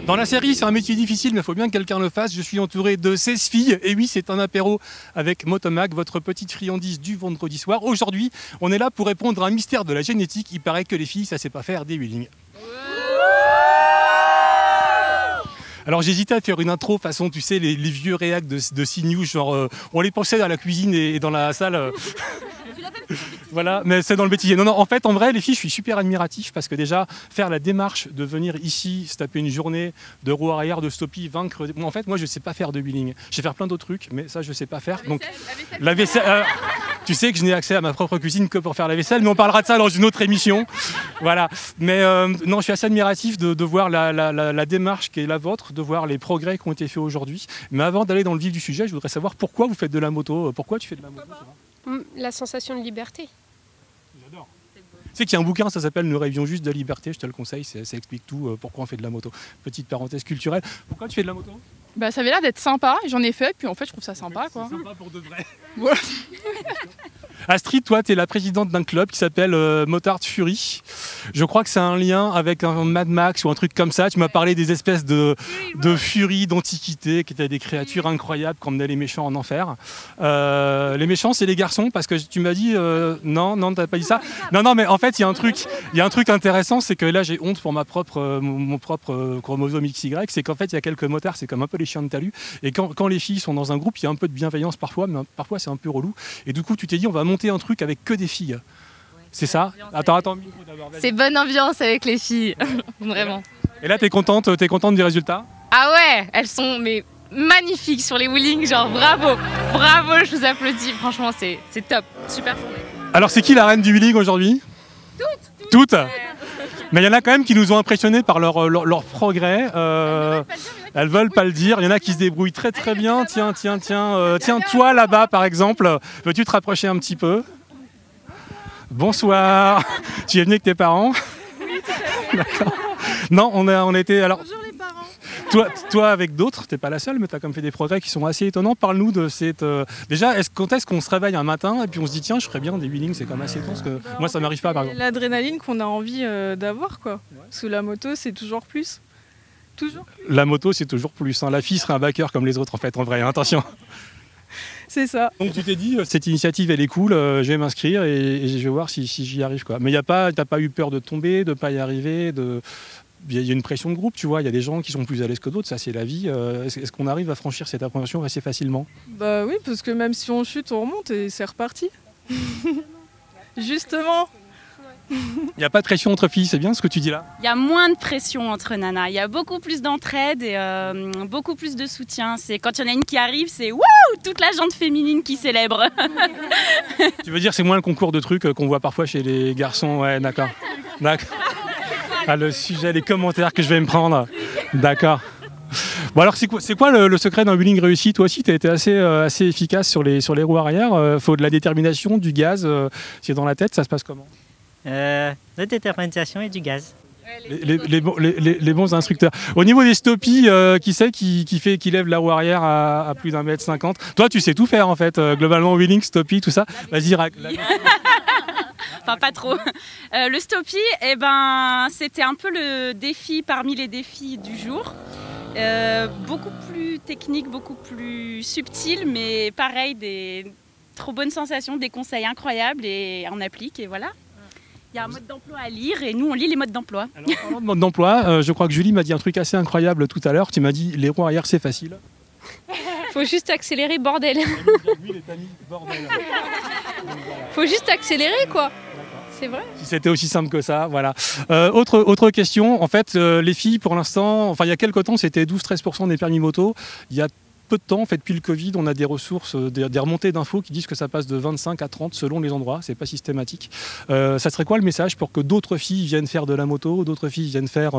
Dans la série, c'est un métier difficile, mais il faut bien que quelqu'un le fasse. Je suis entouré de 16 filles. Et oui, c'est un apéro avec Motomac, votre petite friandise du vendredi soir. Aujourd'hui, on est là pour répondre à un mystère de la génétique. Il paraît que les filles, ça ne sait pas faire des wheelings. Alors j'hésitais à faire une intro façon, tu sais, les vieux réacs de CNews, genre on les pensait dans la cuisine et dans la salle. Voilà, mais c'est dans le bêtisier. Non, en fait, en vrai, les filles, je suis super admiratif parce que déjà, faire la démarche de venir ici, se taper une journée de roue arrière, de stoppie, vaincre... En fait, moi, je ne sais pas faire de wheeling. Je sais faire plein d'autres trucs, mais ça, je ne sais pas faire. Donc, la vaisselle... tu sais que je n'ai accès à ma propre cuisine que pour faire la vaisselle, mais on parlera de ça dans une autre émission. Voilà. Mais non, je suis assez admiratif de voir la démarche qui est la vôtre, de voir les progrès qui ont été faits aujourd'hui. Mais avant d'aller dans le vif du sujet, je voudrais savoir pourquoi vous faites de la moto. Pourquoi tu fais de la moto? La sensation de liberté. J'adore. Tu sais qu'il y a un bouquin, ça s'appelle Nous rêvions juste de liberté, je te le conseille, ça explique tout, pourquoi on fait de la moto. Petite parenthèse culturelle. Pourquoi tu fais de la moto? Bah ça avait l'air d'être sympa, j'en ai fait, puis en fait je trouve ça sympa quoi. C'est sympa pour de vrai. Voilà. Astrid, toi tu es la présidente d'un club qui s'appelle Motard Fury. Je crois que c'est un lien avec un Mad Max ou un truc comme ça. Tu m'as parlé des espèces de furies d'antiquité qui étaient des créatures incroyables qui emmenaient les méchants en enfer. Les méchants c'est les garçons parce que tu m'as dit non, t'as pas dit ça. Non, mais en fait il y a un truc intéressant, c'est que là j'ai honte pour mon propre chromosome XY, c'est qu'en fait il y a quelques motards, c'est comme un peu les chiens de talus. Et quand les filles sont dans un groupe, il y a un peu de bienveillance parfois, mais parfois c'est un peu relou. Et du coup, tu t'es dit, on va monter un truc avec que des filles. Ouais, c'est ça? Attends, micro d'abord. C'est bonne ambiance avec les filles, vraiment. Et là, t'es contente du résultat? Ah ouais, elles sont mais magnifiques sur les wheelings, genre bravo, je vous applaudis. Franchement, c'est top, super journée. Alors, c'est qui la reine du wheeling aujourd'hui? Toutes. Mais il y en a quand même qui nous ont impressionnés par leur progrès. Elles veulent pas le dire. Il y en a qui se débrouillent très très bien. Tiens, toi là-bas par exemple. Veux-tu te rapprocher un petit peu? Bonsoir. Tu es venu avec tes parents? Oui, tout à fait. D'accord. Non, on était... Alors, bonjour les parents. Toi avec d'autres, t'es pas la seule, mais tu as quand même fait des progrès qui sont assez étonnants. Parle-nous de cette... Déjà, quand est-ce qu'on se réveille un matin et puis on se dit tiens, je ferais bien des wheelings, c'est quand même assez étonnant, parce que moi ça m'arrive pas par exemple. L'adrénaline qu'on a envie d'avoir quoi. Ouais. Parce que la moto c'est toujours plus. Toujours plus. La moto c'est toujours plus. Hein. La fille serait un backer comme les autres en fait, en vrai, hein. Attention. C'est ça. Donc tu t'es dit, cette initiative elle est cool, je vais m'inscrire et je vais voir si j'y arrive, quoi. Mais t'as pas eu peur de tomber, de pas y arriver, il y a une pression de groupe, tu vois, il y a des gens qui sont plus à l'aise que d'autres, ça c'est la vie. Est-ce qu'on arrive à franchir cette appréhension assez facilement? Bah oui, parce que même si on chute, on remonte et c'est reparti. Justement. Il n'y a pas de pression entre filles, c'est bien ce que tu dis là? Il y a moins de pression entre nanas, il y a beaucoup plus d'entraide et beaucoup plus de soutien. C'est quand il y en a une qui arrive, c'est wouh, toute la jante féminine qui célèbre. Tu veux dire c'est moins le concours de trucs qu'on voit parfois chez les garçons? Ouais, d'accord. Ah, le sujet, les commentaires que je vais me prendre. D'accord. Bon alors c'est quoi le secret d'un wheeling réussi? Toi aussi tu as été assez efficace sur les roues arrière. Faut de la détermination, du gaz. C'est dans la tête, ça se passe comment? La détermination et du gaz. Les bons instructeurs. Au niveau des stoppies, qui c'est qui lève la roue arrière à plus d'1,50 m? Toi tu sais tout faire en fait, globalement wheeling, stoppie, tout ça. Vas-y, Enfin pas trop. Le stoppie, c'était un peu le défi parmi les défis du jour. Beaucoup plus technique, beaucoup plus subtil, mais pareil, des trop bonnes sensations, des conseils incroyables et on applique et voilà. Il y a un mode d'emploi à lire et nous on lit les modes d'emploi. Alors, en parlant de mode d'emploi, je crois que Julie m'a dit un truc assez incroyable tout à l'heure. Tu m'as dit les roues arrière c'est facile. Faut juste accélérer, bordel. Faut juste accélérer quoi. C'est vrai. Si c'était aussi simple que ça, voilà. Autre question, en fait, les filles pour l'instant, enfin il y a quelques temps c'était 12-13% des permis moto. Il y a peu de temps, en fait, depuis le Covid, on a des ressources, des remontées d'infos qui disent que ça passe de 25 à 30 selon les endroits, c'est pas systématique. Ça serait quoi le message pour que d'autres filles viennent faire de la moto, d'autres filles viennent faire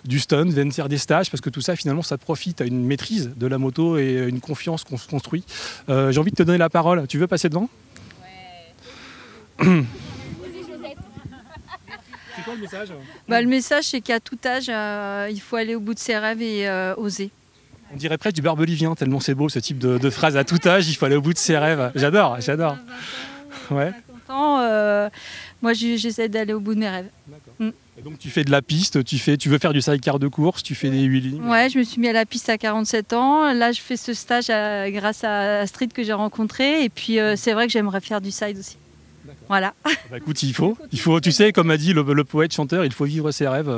du stunt, viennent faire des stages, parce que tout ça finalement ça profite à une maîtrise de la moto et une confiance qu'on se construit. J'ai envie de te donner la parole, tu veux passer devant? Ouais. C'est quoi le message? Le message, c'est qu'à tout âge, il faut aller au bout de ses rêves et oser. On dirait presque du Barbelivien, tellement c'est beau ce type de phrase. À tout âge, il faut aller au bout de ses rêves. J'adore. Ouais. Moi, j'essaie d'aller au bout de mes rêves. Et donc tu fais de la piste, tu veux faire du sidecar de course, tu fais des wheelings. Ouais, je me suis mis à la piste à 47 ans. Là, je fais ce stage grâce à Astrid que j'ai rencontré. Et puis, c'est vrai que j'aimerais faire du side aussi. Voilà. Écoute, il faut, tu sais, comme a dit le poète chanteur, il faut vivre ses rêves,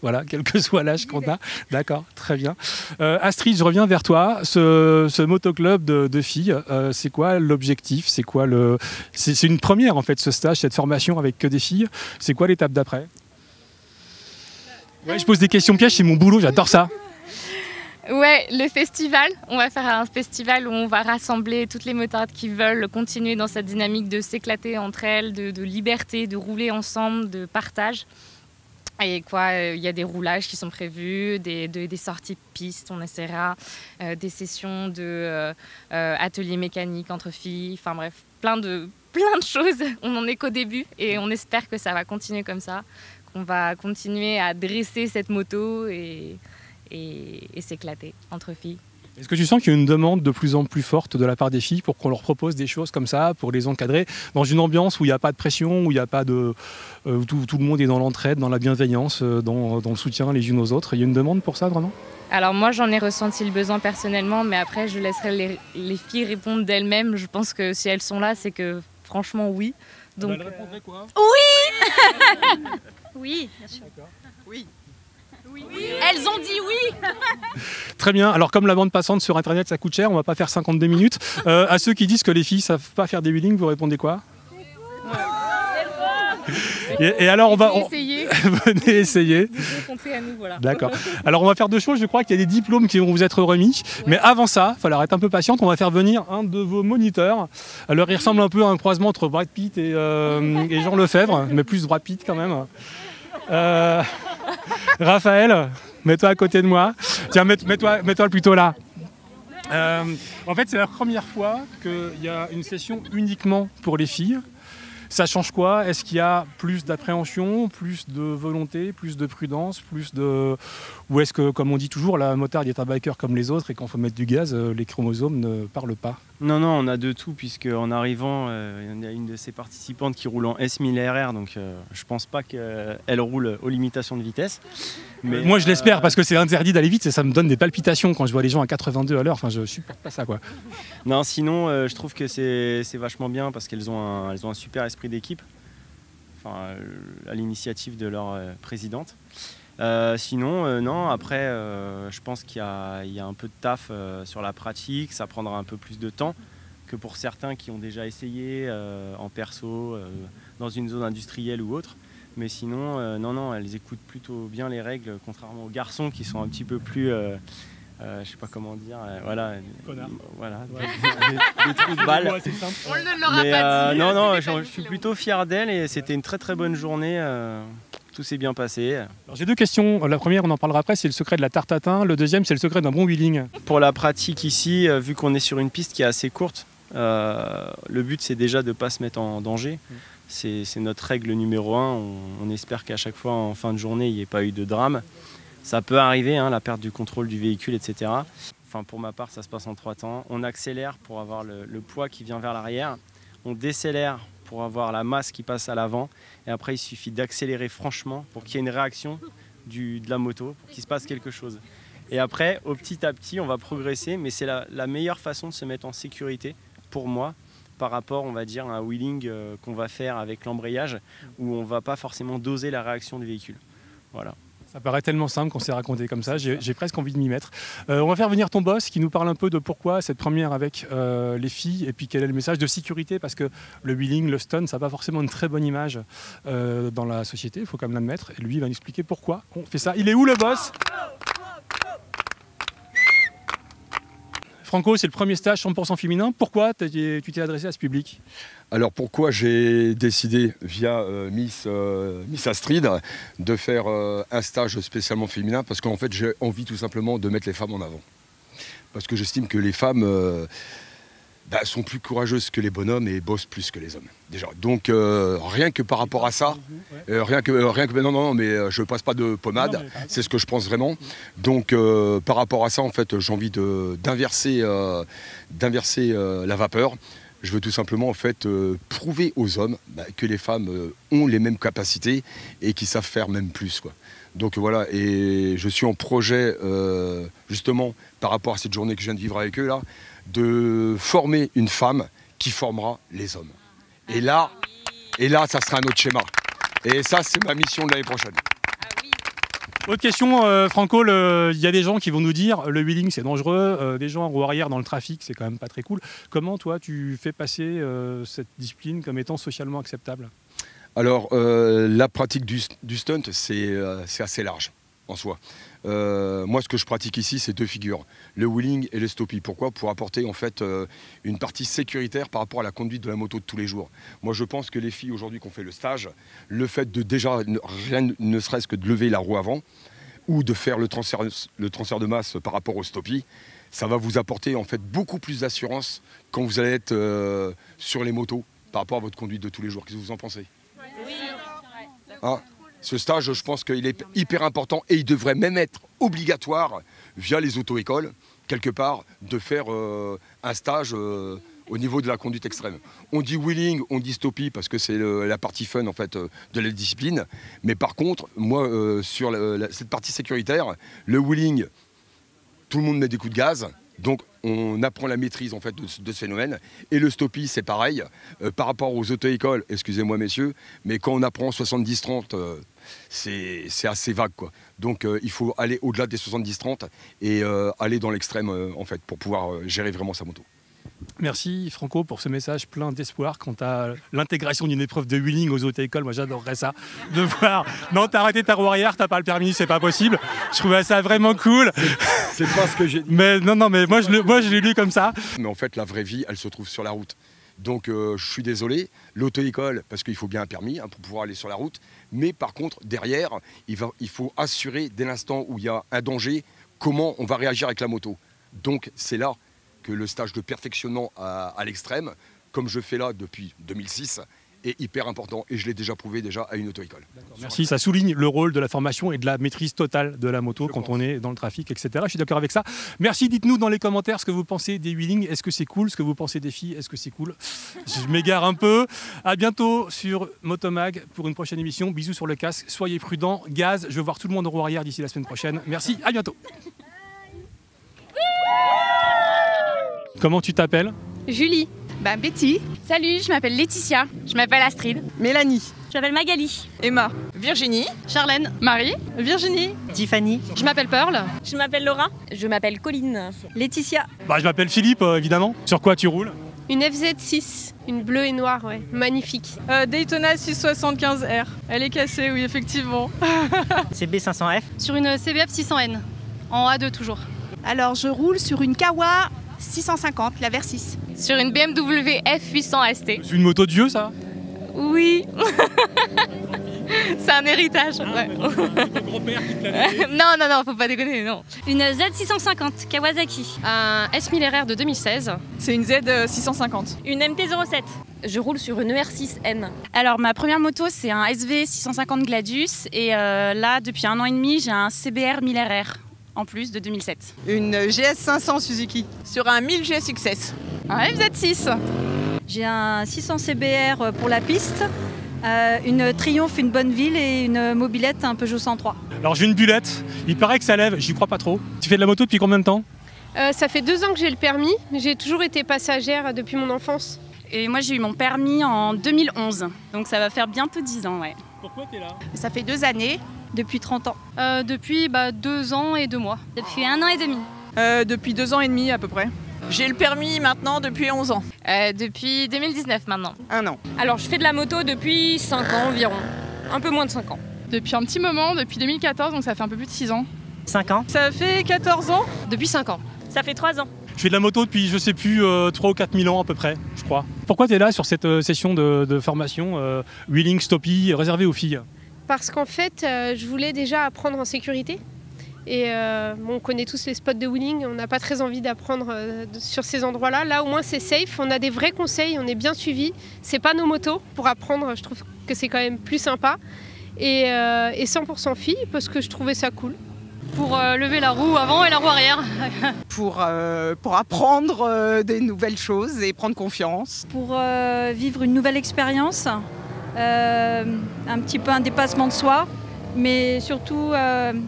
voilà, quel que soit l'âge qu'on a. D'accord, très bien. Astrid, je reviens vers toi. Ce motoclub de filles, c'est quoi l'objectif? C'est quoi c'est une première en fait, ce stage, cette formation avec que des filles. C'est quoi l'étape d'après? Ouais, je pose des questions pièges, c'est mon boulot, j'adore ça. Ouais, le festival. On va faire un festival où on va rassembler toutes les motardes qui veulent continuer dans cette dynamique de s'éclater entre elles, de liberté, de rouler ensemble, de partage. Et il y a des roulages qui sont prévus, des sorties de piste, on essaiera, des sessions ateliers mécaniques entre filles, enfin bref, plein de choses. On n'en est qu'au début et on espère que ça va continuer comme ça, qu'on va continuer à dresser cette moto et s'éclater entre filles. Est-ce que tu sens qu'il y a une demande de plus en plus forte de la part des filles pour qu'on leur propose des choses comme ça, pour les encadrer, dans une ambiance où il n'y a pas de pression, où il n'y a pas de... où tout le monde est dans l'entraide, dans la bienveillance, dans le soutien les unes aux autres? Il y a une demande pour ça, vraiment? Alors moi, j'en ai ressenti le besoin personnellement, mais après, je laisserai les filles répondre d'elles-mêmes. Je pense que si elles sont là, c'est que franchement, oui. Donc, elles répondraient quoi? Oui. Oui, bien sûr. Oui. Oui. Elles ont dit oui. Très bien. Alors comme la bande passante sur Internet, ça coûte cher, on va pas faire 52 minutes. À ceux qui disent que les filles savent pas faire des wheelings, vous répondez quoi? Et alors on va... Venez essayer. Vous à nous, voilà. D'accord. Alors on va faire deux choses, je crois qu'il y a des diplômes qui vont vous être remis. Mais avant ça, il falloir être un peu patiente, on va faire venir un de vos moniteurs. Alors il ressemble un peu à un croisement entre Brad Pitt et Jean Lefebvre, mais plus Brad Pitt quand même. Raphaël, mets-toi à côté de moi. Tiens, mets-toi plutôt là. En fait, c'est la première fois qu'il y a une session uniquement pour les filles. Ça change quoi? Est-ce qu'il y a plus d'appréhension, plus de volonté, plus de prudence, ou est-ce que, comme on dit toujours, la motarde est un biker comme les autres et quand il faut mettre du gaz, les chromosomes ne parlent pas? Non, on a de tout, puisque en arrivant, il y a une de ces participantes qui roule en S1000 RR, donc je pense pas qu'elle roule aux limitations de vitesse. Mais, moi je l'espère, parce que c'est interdit d'aller vite et ça me donne des palpitations quand je vois les gens à 82 à l'heure, enfin je supporte pas ça quoi. Non, sinon je trouve que c'est vachement bien parce qu'elles ont un super esprit d'équipe, enfin, à l'initiative de leur présidente. Sinon, non, après, je pense qu'il y a un peu de taf sur la pratique, ça prendra un peu plus de temps que pour certains qui ont déjà essayé en perso, dans une zone industrielle ou autre. Mais sinon, non, elles écoutent plutôt bien les règles, contrairement aux garçons qui sont un petit peu plus, je sais pas comment dire, voilà, des trous de balles. On ne l'aura pas dit. Non, je suis plutôt fier d'elles et c'était une très très bonne journée. Tout s'est bien passé. J'ai deux questions. La première, on en parlera après, c'est le secret de la tarte tatin. Le deuxième, c'est le secret d'un bon wheeling. Pour la pratique ici, vu qu'on est sur une piste qui est assez courte, le but c'est déjà de ne pas se mettre en danger. C'est notre règle numéro 1. On espère qu'à chaque fois en fin de journée, il n'y ait pas eu de drame. Ça peut arriver, hein, la perte du contrôle du véhicule, etc. Enfin, pour ma part, ça se passe en 3 temps. On accélère pour avoir le poids qui vient vers l'arrière. On décélère pour avoir la masse qui passe à l'avant. Et après, il suffit d'accélérer franchement pour qu'il y ait une réaction de la moto, pour qu'il se passe quelque chose. Et après, petit à petit, on va progresser. Mais c'est la meilleure façon de se mettre en sécurité, pour moi, par rapport, on va dire, à un wheeling qu'on va faire avec l'embrayage, où on ne va pas forcément doser la réaction du véhicule. Voilà. Ça paraît tellement simple qu'on s'est raconté comme ça, j'ai presque envie de m'y mettre. On va faire venir ton boss qui nous parle un peu de pourquoi cette première avec les filles et puis quel est le message de sécurité, parce que le wheeling, le stun, ça n'a pas forcément une très bonne image dans la société, il faut quand même l'admettre. Et lui, il va nous expliquer pourquoi on fait ça. Il est où le boss? Franco, c'est le premier stage 100% féminin. Pourquoi tu t'es adressé à ce public? Alors pourquoi j'ai décidé via Miss Astrid de faire un stage spécialement féminin? Parce qu'en fait j'ai envie tout simplement de mettre les femmes en avant. Parce que j'estime que les femmes sont plus courageuses que les bonhommes et bossent plus que les hommes, déjà. Donc, rien que par rapport à ça, non, mais je passe pas de pommade, c'est ce que je pense vraiment. Donc, par rapport à ça, en fait, j'ai envie d'inverser la vapeur. Je veux tout simplement, en fait, prouver aux hommes que les femmes ont les mêmes capacités et qu'ils savent faire même plus, quoi. Donc voilà, et je suis en projet, justement, par rapport à cette journée que je viens de vivre avec eux, là, de former une femme qui formera les hommes. Et là, ça sera un autre schéma. Et ça, c'est ma mission de l'année prochaine. Autre question, Franco, il y a des gens qui vont nous dire le wheeling c'est dangereux, des gens en roue arrière dans le trafic c'est quand même pas très cool. Comment toi tu fais passer cette discipline comme étant socialement acceptable? Alors la pratique du stunt c'est assez large en soi. Moi ce que je pratique ici c'est deux figures, le wheeling et le stoppie. Pourquoi? Pour apporter en fait une partie sécuritaire par rapport à la conduite de la moto de tous les jours. Moi je pense que les filles aujourd'hui qui ont fait le stage, le fait de déjà rien ne serait-ce que de lever la roue avant ou de faire le transfert de masse par rapport au stoppie, ça va vous apporter en fait beaucoup plus d'assurance quand vous allez être sur les motos par rapport à votre conduite de tous les jours. Qu'est-ce que vous en pensez? Oui. Hein? Ce stage, je pense qu'il est hyper important et il devrait même être obligatoire via les auto-écoles, quelque part, de faire un stage au niveau de la conduite extrême. On dit wheeling, on dit stoppie parce que c'est la partie fun en fait de la discipline. Mais par contre, moi, sur cette partie sécuritaire, le wheeling, tout le monde met des coups de gaz. Donc on apprend la maîtrise en fait de ce phénomène. Et le stoppie, c'est pareil. Par rapport aux auto-écoles, excusez-moi messieurs, mais quand on apprend 70-30, c'est assez vague, quoi. Donc il faut aller au-delà des 70-30 et aller dans l'extrême en fait pour pouvoir gérer vraiment sa moto. Merci Franco pour ce message plein d'espoir quant à l'intégration d'une épreuve de wheeling aux auto-écoles. Moi j'adorerais ça, de voir. Non, t'as arrêté ta roue arrière, t'as pas le permis, c'est pas possible. Je trouvais ça vraiment cool. C'est pas ce que j'ai dit. Mais non, mais moi je l'ai lu comme ça. Mais en fait la vraie vie elle se trouve sur la route. Donc je suis désolé, l'auto-école, parce qu'il faut bien un permis pour pouvoir aller sur la route. Mais par contre derrière, il faut assurer dès l'instant où il y a un danger, comment on va réagir avec la moto. Donc c'est là que le stage de perfectionnement à l'extrême, comme je fais là depuis 2006, est hyper important et je l'ai déjà prouvé à une auto-école. Merci, ça souligne le rôle de la formation et de la maîtrise totale de la moto quand on est dans le trafic, etc. Je suis d'accord avec ça. Merci, dites-nous dans les commentaires ce que vous pensez des wheelings. Est-ce que c'est cool? Ce que vous pensez des filles? Est-ce que c'est cool? Je m'égare un peu. À bientôt sur Motomag pour une prochaine émission. Bisous sur le casque, soyez prudents. Gaz, je veux voir tout le monde en roue arrière d'ici la semaine prochaine. Merci, à bientôt. Comment tu t'appelles? Julie. Betty. Salut, je m'appelle Laetitia. Je m'appelle Astrid. Mélanie. Je m'appelle Magali. Emma. Virginie. Charlène. Marie. Virginie. Tiffany. Je m'appelle Pearl. Je m'appelle Laura. Je m'appelle Colline. Laetitia. Je m'appelle Philippe, évidemment. Sur quoi tu roules? Une FZ6. Une bleue et noire, ouais. Magnifique. Daytona 675R. Elle est cassée, oui, effectivement. CB500F. Sur une CBF 600N. En A2 toujours. Alors je roule sur une Kawa 650, la Versys. Sur une BMW F800 ST. C'est une moto de vieux, ça? Oui. C'est un héritage. Ouais. Grand-père qui te l'a donné. Non, faut pas déconner, non. Une Z650 Kawasaki. Un S1000RR de 2016. C'est une Z650. Une MT-07. Je roule sur une ER6N. Alors ma première moto c'est un SV 650 Gladius et là depuis 1 an et demi j'ai un CBR 1000RR en plus de 2007. Une GS500 Suzuki. Sur un 1000 GS Success. Un FZ6. J'ai un 600 CBR pour la piste, une Triumph, une Bonneville et une mobilette, un Peugeot 103. Alors j'ai une bulette, il paraît que ça lève, j'y crois pas trop. Tu fais de la moto depuis combien de temps? Ça fait 2 ans que j'ai le permis. J'ai toujours été passagère depuis mon enfance. Et moi j'ai eu mon permis en 2011, donc ça va faire bientôt 10 ans. Ouais. Pourquoi t'es là? Ça fait 2 années. Depuis 30 ans. Depuis 2 ans et 2 mois. Depuis 1 an et demi. Depuis 2 ans et demi à peu près. J'ai le permis maintenant depuis 11 ans. Depuis 2019 maintenant. 1 an. Alors je fais de la moto depuis 5 ans environ. Un peu moins de 5 ans. Depuis un petit moment, depuis 2014, donc ça fait un peu plus de 6 ans. 5 ans. Ça fait 14 ans. Depuis 5 ans. Ça fait 3 ans. Je fais de la moto depuis, je sais plus, 3 ou 4 000 ans à peu près, je crois. Pourquoi tu es là sur cette session de formation wheeling, stoppie, réservée aux filles? Parce qu'en fait, je voulais déjà apprendre en sécurité. Et bon, on connaît tous les spots de wheeling, on n'a pas très envie d'apprendre sur ces endroits-là. Là, au moins, c'est safe, on a des vrais conseils, on est bien suivis. C'est pas nos motos pour apprendre, je trouve que c'est quand même plus sympa. Et 100% filles, parce que je trouvais ça cool. Pour lever la roue avant et la roue arrière. Pour apprendre des nouvelles choses et prendre confiance. Pour vivre une nouvelle expérience, un petit peu un dépassement de soi, mais surtout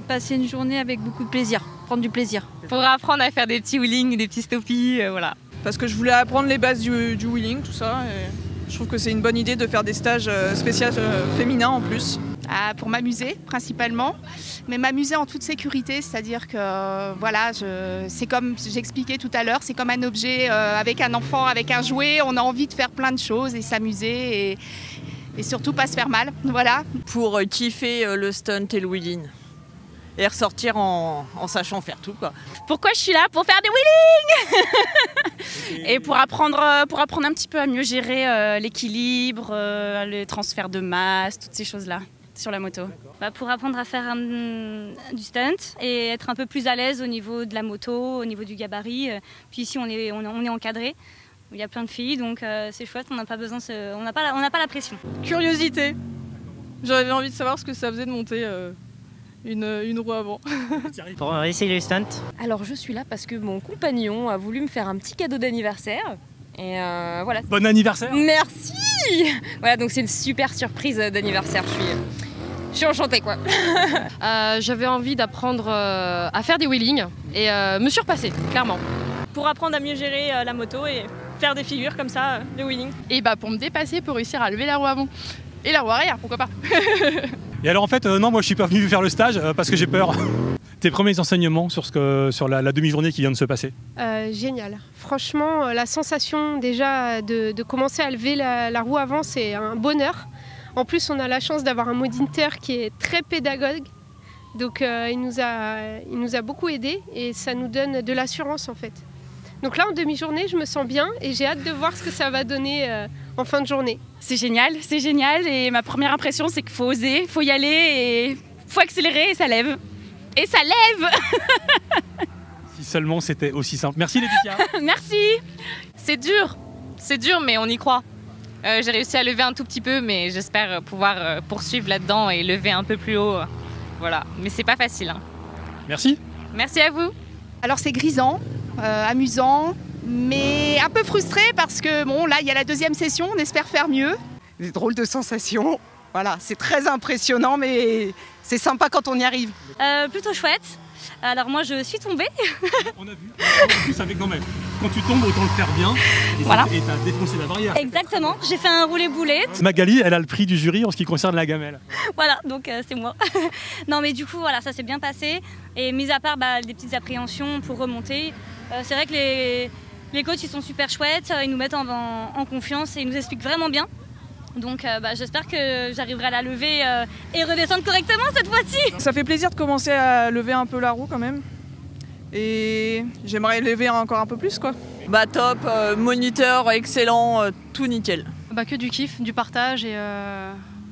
passer une journée avec beaucoup de plaisir, prendre du plaisir. Faudra apprendre à faire des petits wheelings, des petits stoppies, voilà. Parce que je voulais apprendre les bases du wheeling, tout ça. Et je trouve que c'est une bonne idée de faire des stages spéciaux féminins en plus. Pour m'amuser principalement, mais m'amuser en toute sécurité, c'est-à-dire que voilà, c'est comme j'expliquais tout à l'heure, c'est comme un objet avec un enfant, avec un jouet, on a envie de faire plein de choses et s'amuser et surtout pas se faire mal, voilà. Pour kiffer le stunt et le wheeling et ressortir en sachant faire tout, quoi. Pourquoi je suis là? Pour faire des wheelings et pour apprendre un petit peu à mieux gérer l'équilibre, le transfert de masse, toutes ces choses-là sur la moto. Pour apprendre à faire du stunt et être un peu plus à l'aise au niveau de la moto, au niveau du gabarit. Puis ici on est encadré, il y a plein de filles, donc c'est chouette, on n'a pas besoin, on n'a pas la pression. Curiosité. J'avais envie de savoir ce que ça faisait de monter une roue avant. Pour essayer le stunt. Alors je suis là parce que mon compagnon a voulu me faire un petit cadeau d'anniversaire. Et voilà. Bon anniversaire. Merci. Voilà, donc c'est une super surprise d'anniversaire. Je suis enchantée, quoi. J'avais envie d'apprendre à faire des wheelings et me surpasser, clairement. Pour apprendre à mieux gérer la moto et faire des figures comme ça, le wheeling. Et pour me dépasser, pour réussir à lever la roue avant. Et la roue arrière, pourquoi pas. Et alors en fait, non, moi je suis pas venu faire le stage parce que j'ai peur. Tes premiers enseignements sur la demi-journée qui vient de se passer? Génial. Franchement, la sensation déjà de commencer à lever la roue avant, c'est un bonheur. En plus, on a la chance d'avoir un moniteur qui est très pédagogue. Donc il nous a beaucoup aidés et ça nous donne de l'assurance en fait. Donc là, en demi-journée, je me sens bien et j'ai hâte de voir ce que ça va donner en fin de journée. C'est génial et ma première impression, c'est qu'il faut oser, faut y aller et faut accélérer et ça lève. Et ça lève. Si seulement c'était aussi simple. Merci Laetitia. Merci. C'est dur, mais on y croit. J'ai réussi à lever un tout petit peu, mais j'espère pouvoir poursuivre là-dedans et lever un peu plus haut. Voilà, mais c'est pas facile. Merci. Merci à vous. Alors c'est grisant, amusant, mais un peu frustré parce que bon, là il y a la deuxième session, on espère faire mieux. Des drôles de sensations. Voilà, c'est très impressionnant, mais c'est sympa quand on y arrive. Plutôt chouette. Alors moi je suis tombée. On a vu. En plus avec quand tu tombes, autant le faire bien. Et voilà. Et t'as défoncé la barrière. Exactement. J'ai fait un roulé-boulet. Magali, elle a le prix du jury en ce qui concerne la gamelle. Voilà, donc c'est moi. Non mais du coup voilà, ça s'est bien passé. Et mis à part des petites appréhensions pour remonter, c'est vrai que les coachs ils sont super chouettes. Ils nous mettent en confiance et ils nous expliquent vraiment bien. Donc j'espère que j'arriverai à la lever et redescendre correctement cette fois-ci. Ça fait plaisir de commencer à lever un peu la roue quand même. Et j'aimerais lever encore un peu plus quoi. Top, moniteur excellent, tout nickel. Que du kiff, du partage et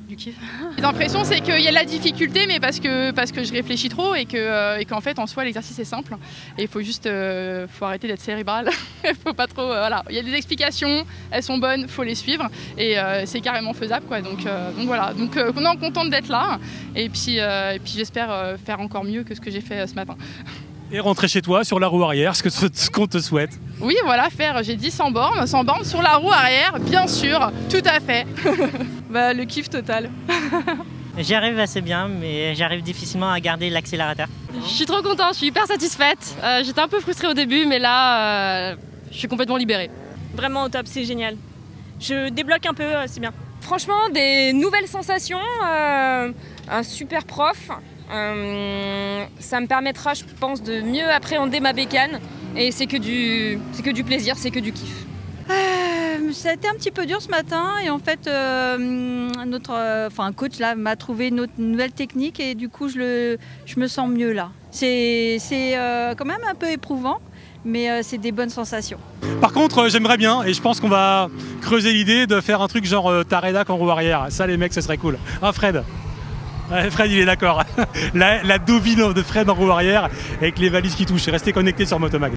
du kiff. L'impression c'est qu'il y a de la difficulté, mais parce que je réfléchis trop et qu'en fait en soi l'exercice est simple. Et il faut juste faut arrêter d'être cérébral. Faut pas trop. Voilà. Il y a des explications, elles sont bonnes, faut les suivre et c'est carrément faisable quoi. Donc voilà. Donc on est contente d'être là et puis j'espère faire encore mieux que ce que j'ai fait ce matin. Et rentrer chez toi sur la roue arrière, ce qu'on te souhaite. Oui, voilà, j'ai dit 100 bornes sur la roue arrière, bien sûr, tout à fait. Le kiff total. J'y arrive assez bien, mais j'arrive difficilement à garder l'accélérateur. Je suis trop contente, je suis hyper satisfaite. J'étais un peu frustrée au début, mais là, je suis complètement libérée. Vraiment au top, c'est génial. Je débloque un peu, c'est bien. Franchement, des nouvelles sensations, un super prof. Ça me permettra, je pense, de mieux appréhender ma bécane et c'est que du plaisir, c'est que du kiff. Ça a été un petit peu dur ce matin et en fait un coach là m'a trouvé une nouvelle technique et du coup je me sens mieux là. C'est quand même un peu éprouvant mais c'est des bonnes sensations. Par contre j'aimerais bien et je pense qu'on va creuser l'idée de faire un truc genre ta rédac en roue arrière. Ça les mecs ce serait cool. Hein Fred? Ouais, Fred, il est d'accord. La Deauville de Fred en roue arrière avec les valises qui touchent. Restez connectés sur Motomag.